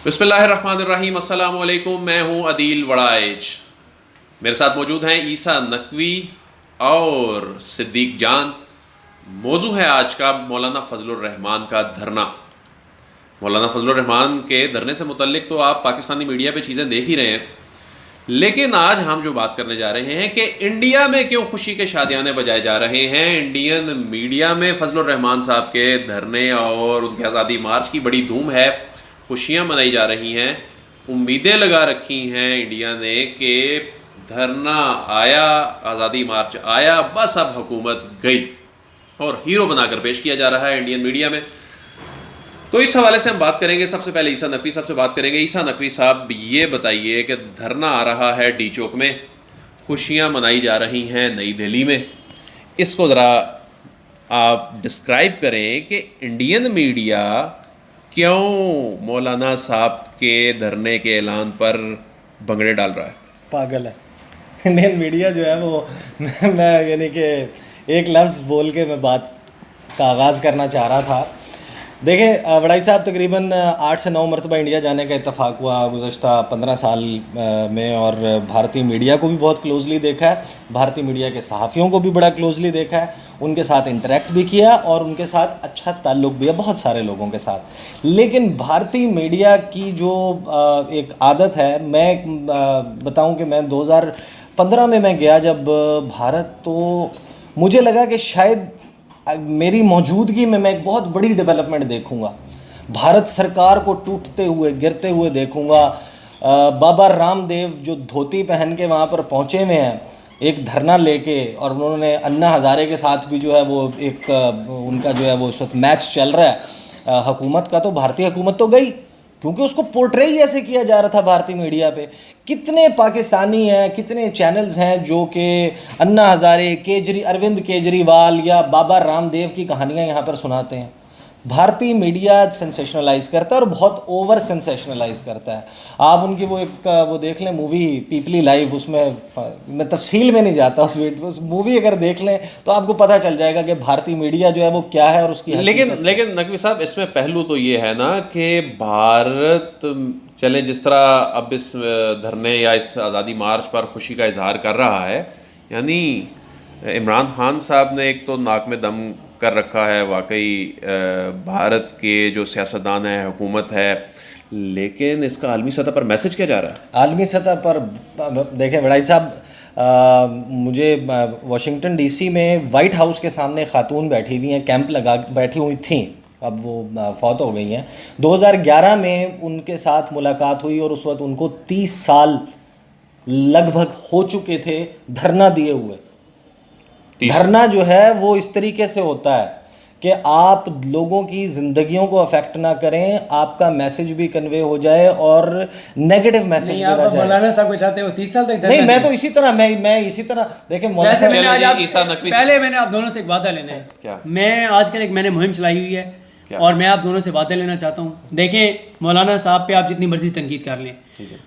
बिस्मिल्लाहिर्रहमानिर्रहीम, अस्सलाम वालेकुम। मैं हूँ अदील वड़ाइच। मेरे साथ मौजूद हैं ईसा नकवी और सिद्दीक जान। मौजू है आज का मौलाना फजलुर रहमान का धरना। मौलाना फजलुर रहमान के धरने से मुतल्लिक तो आप पाकिस्तानी मीडिया पे चीज़ें देख ही रहे हैं, लेकिन आज हम जो बात करने जा रहे हैं कि इंडिया में क्यों खुशी के शादियाने बजाए जा रहे हैं। इंडियन मीडिया में फजलुर रहमान साहब के धरने और उनके आज़ादी मार्च की बड़ी धूम है, खुशियां मनाई जा रही हैं। उम्मीदें लगा रखी हैं इंडिया ने कि धरना आया, आज़ादी मार्च आया, बस अब हुकूमत गई, और हीरो बनाकर पेश किया जा रहा है इंडियन मीडिया में। तो इस हवाले से हम बात करेंगे। सबसे पहले ईसा नकवी साहब से बात करेंगे। ईसा नकवी साहब, ये बताइए कि धरना आ रहा है डी चौक में, खुशियां मनाई जा रही हैं नई दिल्ली में, इसको ज़रा आप डिस्क्राइब करें कि इंडियन मीडिया क्यों मौलाना साहब के धरने के ऐलान पर भंगड़े डाल रहा है। पागल है इंडियन मीडिया जो है वो मैं यानी कि एक लफ्ज़ बोल के मैं बात का आगाज़ करना चाह रहा था। देखिए वड़ाई साहब, तकरीबन 8 से 9 मरतबा इंडिया जाने का इत्तेफाक हुआ गुज़श्ता 15 साल में, और भारतीय मीडिया को भी बहुत क्लोज़ली देखा है, भारतीय मीडिया के सहाफ़ियों को भी बड़ा क्लोज़ली देखा है, उनके साथ इंटरेक्ट भी किया और उनके साथ अच्छा ताल्लुक़ भी है बहुत सारे लोगों के साथ। लेकिन भारतीय मीडिया की जो एक आदत है, मैं बताऊं कि मैं 2015 में मैं गया जब भारत, तो मुझे लगा कि शायद मेरी मौजूदगी में मैं एक बहुत बड़ी डेवलपमेंट देखूंगा, भारत सरकार को टूटते हुए गिरते हुए देखूंगा। बाबा रामदेव जो धोती पहन के वहाँ पर पहुँचे हुए हैं एक धरना लेके, और उन्होंने अन्ना हज़ारे के साथ भी जो है वो एक उनका जो है वो इस वक्त मैच चल रहा है हुकूमत का। तो भारतीय हुकूमत तो गई, क्योंकि उसको पोर्ट्रे ही ऐसे किया जा रहा था भारतीय मीडिया पे। कितने पाकिस्तानी हैं, कितने चैनल्स हैं जो कि अन्ना हज़ारे, अरविंद केजरीवाल या बाबा रामदेव की कहानियाँ यहाँ पर सुनाते हैं। भारतीय मीडिया सेंसेशनलाइज करता है और बहुत ओवर सेंसेशनलाइज करता है। आप उनकी वो देख लें मूवी पीपली लाइव, उसमें मैं तफसील में नहीं जाता, उस मूवी अगर देख लें तो आपको पता चल जाएगा कि भारतीय मीडिया जो है वो क्या है और उसकी लेकिन नकवी साहब, इसमें पहलू तो ये है ना कि भारत चले जिस तरह अब इस धरने या इस आज़ादी मार्च पर खुशी का इजहार कर रहा है, यानी इमरान खान साहब ने एक तो नाक में दम कर रखा है वाकई भारत के जो सियासतदान है, हुकूमत है, लेकिन इसका आलमी सतह पर मैसेज क्या जा रहा है। आलमी सतह पर देखें वड़ाई साहब, मुझे वाशिंगटन डीसी में वाइट हाउस के सामने खातून बैठी हुई हैं, कैंप लगा बैठी हुई थीं, अब वो फौत हो गई हैं। 2011 में उनके साथ मुलाकात हुई और उस वक्त उनको 30 साल लगभग हो चुके थे धरना दिए हुए। धरना जो है वो इस तरीके से होता है कि आप लोगों की ज़िंदगियों को अफेक्ट ना करें, आपका मैसेज भी कन्वे हो जाए और नेगेटिव मैसेज भी ना जाए। मौलाना साहब को चाहते हो 30 साल तक? नहीं, मैं तो इसी तरह मैं इसी तरह देखें पहले मैंने आप दोनों से एक वादा लेना है। क्या? मैं आजकल एक मैंने मुहिम चलाई हुई है और मैं आप दोनों से वादा लेना चाहता हूँ। देखें, मौलाना साहब पे आप जितनी मर्जी तनकीद कर लें,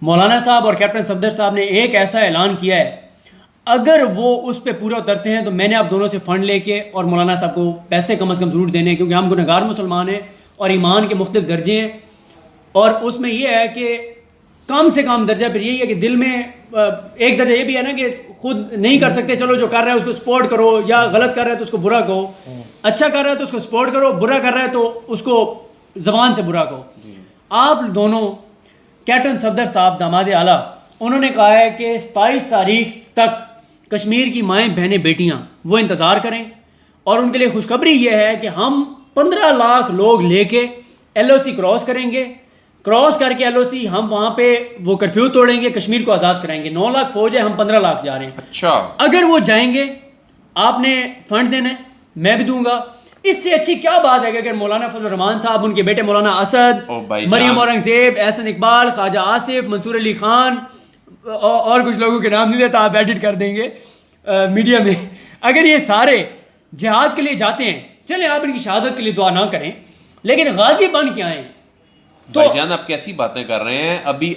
मौलाना साहब और कैप्टन सफदर साहब ने एक ऐसा ऐलान किया है, अगर वो उस पर पूरा उतरते हैं तो मैंने आप दोनों से फ़ंड लेके और मौलाना साहब को पैसे कम से कम ज़रूर देने हैं, क्योंकि हम गुनहगार मुसलमान हैं और ईमान के मुख्तलिफ दर्जे हैं। और उसमें यह है कि कम से कम दर्जा फिर यही है कि दिल में एक दर्जा ये भी है ना कि खुद नहीं कर सकते, चलो जो कर रहा है उसको सपोर्ट करो, या गलत कर रहा है तो उसको बुरा कहो, अच्छा कर रहा है तो उसको सपोर्ट करो, बुरा कर रहा है तो उसको ज़बान से बुरा कहो। आप दोनों, कैप्टन सफदर साहब दामाद आला, उन्होंने कहा है कि 27 तारीख तक कश्मीर की माएँ बहनें बेटियां वो इंतज़ार करें, और उनके लिए खुशखबरी यह है कि हम 15 लाख लोग लेके LOC क्रॉस करेंगे, क्रॉस करके LOC हम वहाँ पे वो कर्फ्यू तोड़ेंगे, कश्मीर को आज़ाद कराएंगे। 9 लाख फौज है, हम 15 लाख जा रहे हैं। अच्छा, अगर वो जाएंगे आपने फंड देना है, मैं भी दूंगा। इससे अच्छी क्या बात है कि अगर मौलाना फजलुर रहमान साहब, उनके बेटे मौलाना असद, मरियम औरंगजेब, एहसन इकबाल, ख्वाजा आसिफ, मंसूर अली खान और कुछ लोगों के नाम नहीं लेता, आप एडिट कर देंगे मीडिया में, अगर ये सारे जिहाद के लिए जाते हैं, चलें आप इनकी शहादत के लिए दुआ ना करें, लेकिन गाजी बन के आए तो भाईजान आप कैसी बातें कर रहे हैं। अभी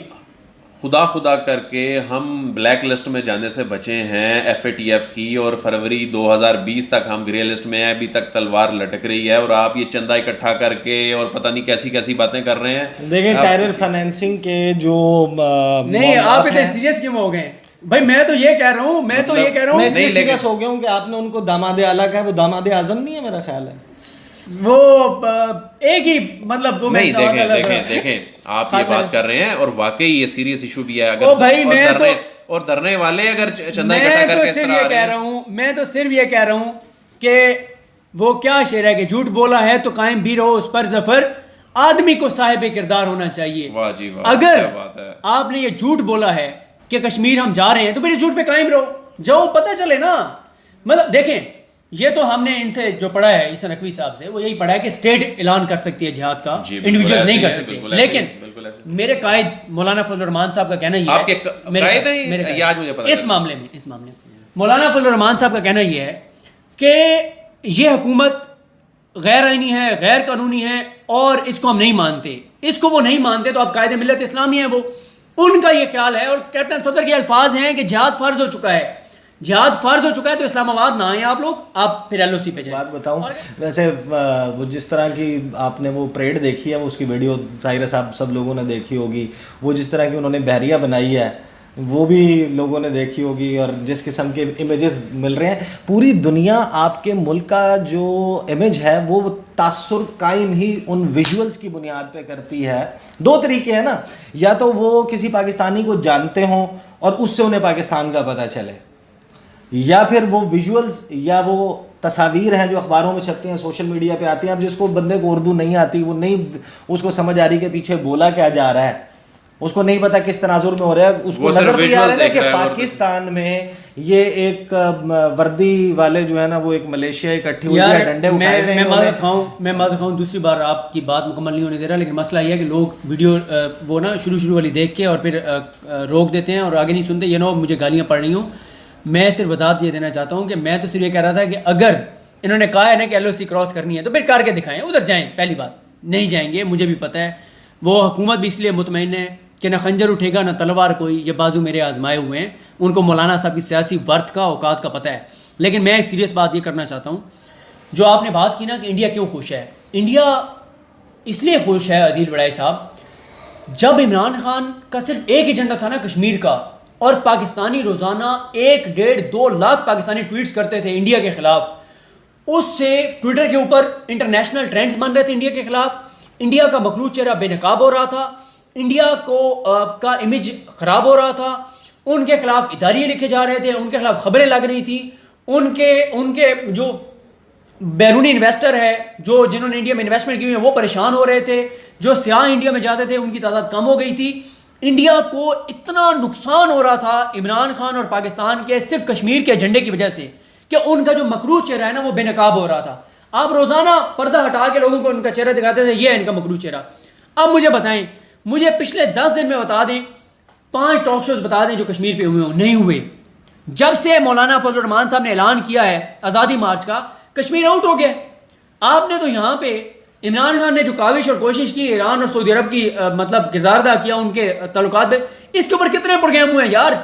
खुदा खुदा करके हम ब्लैक लिस्ट में जाने से बचे हैं FATF की, और फरवरी 2020 तक हम ग्रे लिस्ट में हैं, अभी तक तलवार लटक रही है, और आप ये चंदा इकट्ठा करके और पता नहीं कैसी कैसी बातें कर रहे हैं। देखिए टेरर फाइनेंसिंग के जो नहीं, आप इतने सीरियस क्यों हो गए भाई? मैं तो ये कह रहा हूँ, मैं तो ये कह रहा हूँ, मैं इसलिए सीरियस हो गया हूँ कि आपने उनको दामाद आला कहा, वो दामाद आजम नहीं है मेरा ख्याल है। वो एक ही मतलब वो नहीं, देखें आप ये बात कर रहे हैं और वाकई ये सीरियस इशू भी है। अगर ओ भाई, और धरने वाले अगर चंदा इकट्ठा मैं तो करके सिर्फ ये कह रहा हूँ, मैं तो सिर्फ ये कह रहा हूँ कि वो क्या शेर है कि झूठ बोला है तो कायम भी रहो उस पर जफर, आदमी को साहिब किरदार होना चाहिए। वाह जी वाह, अगर क्या बात है। आपने ये झूठ बोला है कि कश्मीर हम जा रहे हैं तो फिर झूठ पे कायम रहो, जाओ, पता चले ना। मतलब देखें, ये तो हमने इनसे जो पढ़ा है ईसा नकवी साहब से, वो यही पढ़ा है कि स्टेट ऐलान कर सकती है जिहाद का, इंडिविजुअल नहीं कर सकते। लेकिन मेरे कायद मौलाना फजल रहमान साहब का कहना ये है, इस मामले में मौलाना फजल रहमान साहब का कहना ये है कि ये हुकूमत गैर आईनी है, गैर कानूनी है और इसको हम नहीं मानते। इसको वो नहीं मानते तो अब कायदे मिल्लत इस्लामी है, वो उनका ये ख्याल है। और कैप्टन सफदर के अल्फाज हैं कि जिहाद फर्ज हो चुका है, जिहाद फर्ज हो चुका है तो इस्लामाबाद ना आए आप लोग, आप फिर LOC पे जाए। बात बताऊं, वैसे वो जिस तरह की आपने वो परेड देखी है, वो उसकी वीडियो ज़ाहिर है साहब सब लोगों ने देखी होगी। वो जिस तरह की उन्होंने बहरिया बनाई है वो भी लोगों ने देखी होगी, और जिस किस्म के इमेजेस मिल रहे हैं, पूरी दुनिया आपके मुल्क का जो इमेज है वो तासुर कायम ही उन विजुअल्स की बुनियाद पे करती है। दो तरीके हैं ना, या तो वो किसी पाकिस्तानी को जानते हों और उससे उन्हें पाकिस्तान का पता चले, या फिर वो विजुअल्स या वो तस्वीर हैं जो अखबारों में छपती हैं, सोशल मीडिया पे आती हैं। अब जिसको बंदे को उर्दू नहीं आती, वो नहीं उसको समझ आ रही कि पीछे बोला क्या जा रहा है, उसको नहीं पता किस तनाजुर में हो रहा है, उसको नजर भी आ रहा है ना कि पाकिस्तान में ये एक वर्दी वाले जो है ना वो एक मलेशिया इकट्ठी हुई है, डंडे उठाए हुए हैं। मैं माजरत खाऊं, दूसरी बार आपकी बात मुकम्मल नहीं होने दे रहा, लेकिन मसला ये है कि लोग वीडियो वो ना शुरू वाली देख के और फिर रोक देते हैं और आगे नहीं सुनते। ये ना मुझे गालियाँ पड़ रही हूँ, मैं सिर्फ वजाहत ये देना चाहता हूँ कि मैं तो सिर्फ ये कह रहा था कि अगर इन्होंने कहा है ना कि LOC क्रॉस करनी है तो फिर करके दिखाएं, उधर जाएं। पहली बात, नहीं जाएंगे, मुझे भी पता है। वो हुकूमत भी इसलिए मुतमईन है कि ना खंजर उठेगा ना तलवार कोई, ये बाजू मेरे आजमाए हुए हैं। उनको मौलाना साहब की सियासी वर्थ का, औकात का पता है। लेकिन मैं एक सीरियस बात ये करना चाहता हूँ, जो आपने बात की ना कि इंडिया क्यों खुश है। इंडिया इसलिए खुश है अदील वड़ाई साहब, जब इमरान खान का सिर्फ एक एजेंडा था ना कश्मीर का, और पाकिस्तानी रोज़ाना 1-1.5-2 लाख पाकिस्तानी ट्वीट्स करते थे इंडिया के ख़िलाफ़, उससे ट्विटर के ऊपर इंटरनेशनल ट्रेंड्स बन रहे थे इंडिया के ख़िलाफ़। इंडिया का मखलूज चेहरा बेनकाब हो रहा था, इंडिया को का इमेज ख़राब हो रहा था, उनके ख़िलाफ़ इदारिये लिखे जा रहे थे, उनके ख़िलाफ़ खबरें लग रही थी। उनके जो बैरूनी इन्वेस्टर है, जो जिन्होंने इंडिया में इन्वेस्टमेंट की हुई है, वो परेशान हो रहे थे। जो सियाह इंडिया में जाते थे उनकी तादाद कम हो गई थी। इंडिया को इतना नुकसान हो रहा था इमरान खान और पाकिस्तान के सिर्फ कश्मीर के एजेंडे की वजह से कि उनका जो मकरूज चेहरा है ना वो बेनकाब हो रहा था। आप रोज़ाना पर्दा हटा के लोगों को उनका चेहरा दिखाते थे, ये है इनका मकरूज चेहरा। अब मुझे बताएं, मुझे पिछले 10 दिन में बता दें, 5 टॉक शोज बता दें जो कश्मीर पे हुए हो, नहीं हुए। जब से मौलाना फजल रहमान साहब ने ऐलान किया है आज़ादी मार्च का, कश्मीर आउट हो गया। आपने तो यहाँ पे इमरान खान ने जो काविश और कोशिश की ईरान और सऊदी अरब की मतलब किरदार अदा किया उनके ताल्लुकात पे, इसके ऊपर कितने प्रोग्राम हुए हैं यार?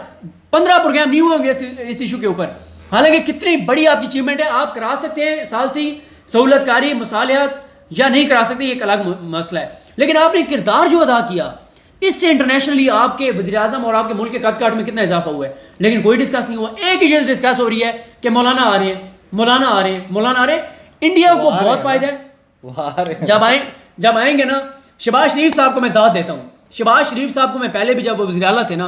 15 प्रोग्राम नहीं हुए होंगे इस इशू के ऊपर। हालांकि कितनी बड़ी आपकी अचीवमेंट है, आप करा सकते हैं साल से सहूलतकारी मुसालिहत, या नहीं करा सकते, ये एक अलग मसला है। लेकिन आपने किरदार जो अदा किया, इससे इंटरनेशनली आपके वज़ीर आज़म और आपके मुल्क के कद काठ में कितना इजाफा हुआ है। लेकिन कोई डिस्कस नहीं हुआ। एक ही चीज़ डिस्कस हो रही है कि मौलाना आ रहे हैं, मौलाना आ रहे हैं, मौलाना आ रहे हैं। इंडिया को बहुत फायदा है। जब आएंगे ना, शहबाज शरीफ साहब को मैं दाद देता हूँ। शहबाज शरीफ साहब को मैं पहले भी, जब वो वज़ीर आला थे ना,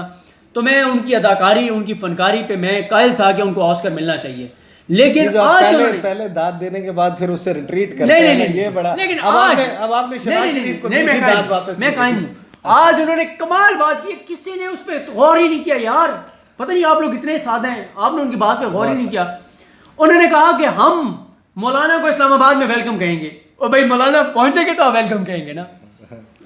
तो मैं उनकी अदाकारी, उनकी फनकारी पे मैं कायल था कि उनको ऑस्कर मिलना चाहिए। लेकिन आज पहले दाद देने के बाद फिर उससे रिट्रीट करते हैं, ये बड़ा। लेकिन अब आपने शहबाज शरीफ को दाद वापस, मैं कायम हूँ। आज उन्होंने कमाल बात की, किसी ने उस पर गौर ही नहीं किया यार। पता नहीं आप लोग इतने सादे हैं, आपने उनकी बात पे गौर ही नहीं किया। उन्होंने कहा कि हम मौलाना को इस्लामाबाद में वेलकम कहेंगे। और भाई मौलाना पहुंचेंगे तो आप वेलकम कहेंगे ना,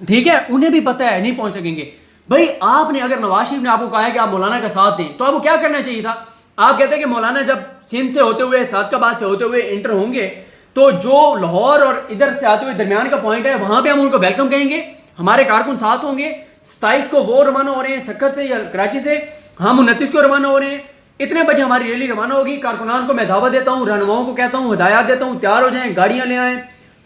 ठीक है? उन्हें भी पता है नहीं पहुंच सकेंगे। भाई आपने, अगर नवाज शरीफ ने आपको कहा है कि आप मौलाना का साथ दें, तो आपको क्या करना चाहिए था? आप कहते हैं कि मौलाना जब सिंध से होते हुए, सादकाबाद से होते हुए इंटर होंगे, तो जो लाहौर और इधर से आते हुए दरमियान का पॉइंट है, वहां पे हम उनको वेलकम कहेंगे, हमारे कारकुन साथ होंगे, 27 को वो रवाना हो रहे हैं सक्कर से या कराची से, हम 29 को रवाना हो रहे हैं। इतने बजे हमारी रैली रवाना होगी। कारकुनान को मैं दावत देता हूँ, रहनुमाओं को कहता हूँ, हिदायत देता हूँ, तैयार हो जाएं, गाड़ियाँ ले आएँ,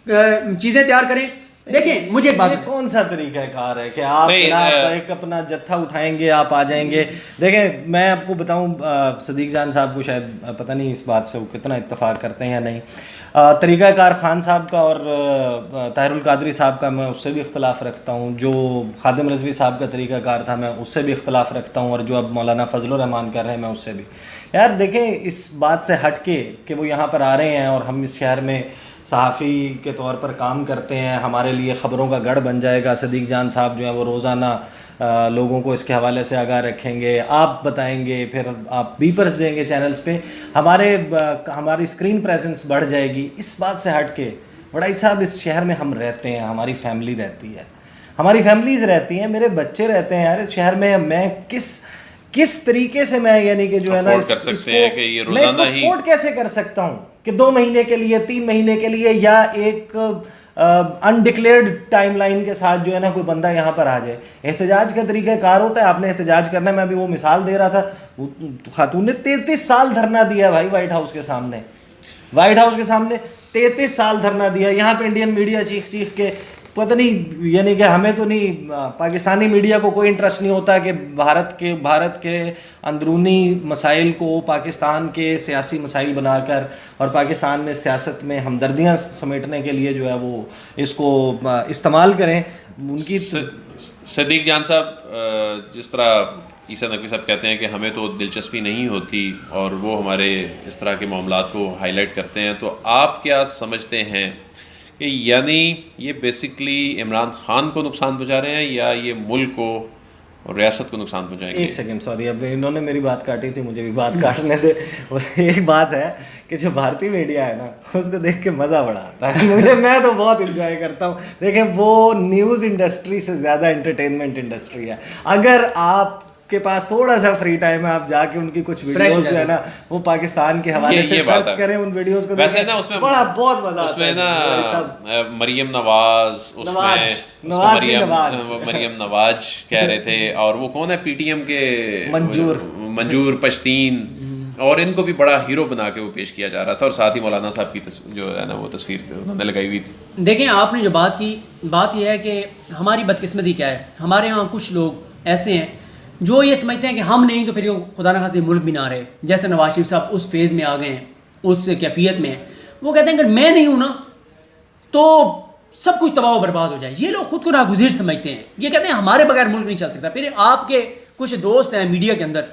चीज़ें तैयार करें। देखें मुझे एक बात, ये कौन सा तरीका कार है कि आप एक अपना जत्था उठाएंगे, आप आ जाएंगे। देखें मैं आपको बताऊं, सदीक जान साहब को शायद पता नहीं इस बात से वो कितना इत्तेफाक करते हैं या नहीं। तरीक़ाकार खान साहब का और ताहिरुल कादरी साहब का मैं उससे भी इख्तलाफ रखता हूँ। जो खादिम रज़वी साहब का तरीक़ाकार था मैं उससे भी इख्तलाफ रखता हूँ, और जो अब मौलाना फजलुर रहमान कर रहे हैं मैं उससे भी। यार देखें, इस बात से हट के कि वो यहाँ पर आ रहे हैं और हम इस शहर में सहाफ़ी के तौर पर काम करते हैं, हमारे लिए ख़बरों का गढ़ बन जाएगा। सदीक जान साहब जो है वो रोज़ाना लोगों को इसके हवाले से आगाह रखेंगे, आप बताएंगे, फिर आप बीपर्स देंगे चैनल्स पे, हमारी स्क्रीन प्रेजेंस बढ़ जाएगी। इस बात से हट के वड़ाई साहब, इस शहर में हम रहते हैं, हमारी फैमिली रहती है, हमारी फैमिलीज़ रहती हैं, मेरे बच्चे रहते हैं। यार इस शहर में मैं किस तरीके से मैं यानी कि जो है ना इसको मैं इसको सपोर्ट कैसे कर सकता हूँ कि 2 महीने के लिए, 3 महीने के लिए, या एक अनडिक्लेयर्ड टाइमलाइन के साथ जो है ना कोई बंदा यहाँ पर आ जाए। एहतजाज का तरीका कार होता है, आपने एहतजाज करना है। मैं अभी वो मिसाल दे रहा था, खातून ने 33 साल धरना दिया भाई वाइट हाउस के सामने, 33 साल धरना दिया। यहाँ पे इंडियन मीडिया चीख के पता नहीं, यानी कि हमें तो नहीं, पाकिस्तानी मीडिया को कोई इंटरेस्ट नहीं होता कि भारत के अंदरूनी मसाइल को पाकिस्तान के सियासी मसाइल बनाकर और पाकिस्तान में सियासत में हमदर्दियाँ समेटने के लिए जो है वो इसको इस्तेमाल करें। उनकी सदीक जान साहब, जिस तरह ईसा नकवी साहब कहते हैं कि हमें तो दिलचस्पी नहीं होती और वो हमारे इस तरह के मामलात को हाईलाइट करते हैं, तो आप क्या समझते हैं कि यानी ये बेसिकली इमरान खान को नुकसान पहुंचा रहे हैं या ये मुल्क को और रियासत को नुकसान पहुंचाएंगे? एक सेकंड, सॉरी, अब इन्होंने मेरी बात काटी थी, मुझे भी बात काटने दे। और एक बात है कि जो भारतीय मीडिया है ना, उसको देख के मज़ा बड़ा आता है मैं तो बहुत इंजॉय करता हूँ। देखें, वो न्यूज़ इंडस्ट्री से ज़्यादा एंटरटेनमेंट इंडस्ट्री है। अगर आप के पास थोड़ा सा फ्री टाइम है, आप जाके उनकी कुछ वीडियोस जो है ना वो पाकिस्तान के हवाले से सर्च करें, उन वीडियोस को वैसे ना उसमें बड़ा बहुत मजा आता है। उसमें ना मरियम नवाज, मरियम नवाज कह रहे थे, और वो कौन है पीटीएम के, मंजूर पश्तीन, और इनको भी बड़ा हीरो बना के वो पेश किया जा रहा था, और साथ ही मौलाना साहब की जो है ना वो तस्वीर उन्होंने लगाई हुई थी। देखें, आपने जो बात की, बात यह है कि हमारी बदकिस्मती क्या है। हमारे यहाँ कुछ लोग ऐसे हैं जो ये समझते हैं कि हम नहीं तो फिर खुदा न खासे मुल्क भी ना रहे। जैसे नवाज शरीफ साहब उस फेज़ में आ गए हैं, उस कैफियत में हैं, वो कहते हैं अगर मैं नहीं हूँ ना तो सब कुछ तबाह बर्बाद हो जाए। ये लोग खुद को नागुज़ीर समझते हैं, ये कहते हैं हमारे बगैर मुल्क नहीं चल सकता। फिर आपके कुछ दोस्त हैं मीडिया के अंदर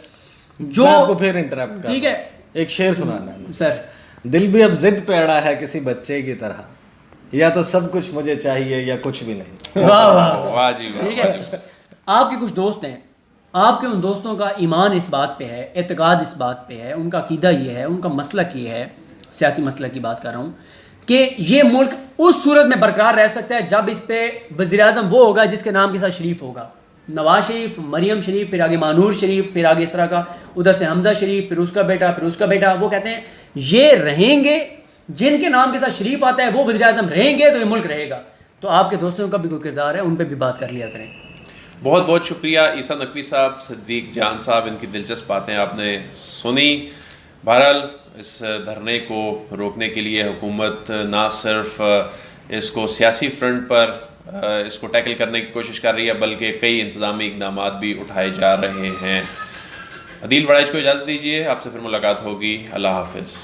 जो आपको फिर इंटरप्ट कर, ठीक है, एक शेर सुनाना है सर। दिल भी अब जिद पे अड़ा है किसी बच्चे की तरह, या तो सब कुछ मुझे चाहिए या कुछ भी नहीं। वाह वाह वाह जी, ठीक है। आपके कुछ दोस्त हैं, आपके उन दोस्तों का ईमान इस बात पे है, एतकाद इस बात पे है, उनका अकीदा ये है, उनका मसलक ये है, सियासी मसलक की बात कर रहा हूँ, कि ये मुल्क उस सूरत में बरकरार रह सकता है जब इस पे वज़ीर-ए-आज़म वो होगा जिसके नाम के साथ शरीफ होगा। नवाज शरीफ, मरियम शरीफ, फिर आगे मानूर शरीफ, फिर आगे इस तरह का, उधर से हमजा शरीफ, फिर उसका बेटा, फिर उसका बेटा। वो कहते हैं ये रहेंगे, जिनके नाम के साथ शरीफ आता है वो वज़ीर-ए-आज़म रहेंगे तो ये मुल्क रहेगा। तो आपके दोस्तों का भी कोई किरदार है, उन पर भी बात कर लिया करें। बहुत बहुत शुक्रिया ईसा नकवी साहब, सदीक जान साहब, इनकी दिलचस्प बातें आपने सुनी। बहरहाल इस धरने को रोकने के लिए हुकूमत ना सिर्फ इसको सियासी फ्रंट पर इसको टैकल करने की कोशिश कर रही है, बल्कि कई इंतज़ामी इक़दाम भी उठाए जा रहे हैं। अदील वड़ाइच को इजाज़त दीजिए, आपसे फिर मुलाकात होगी। अल्लाह हाफ़िज़।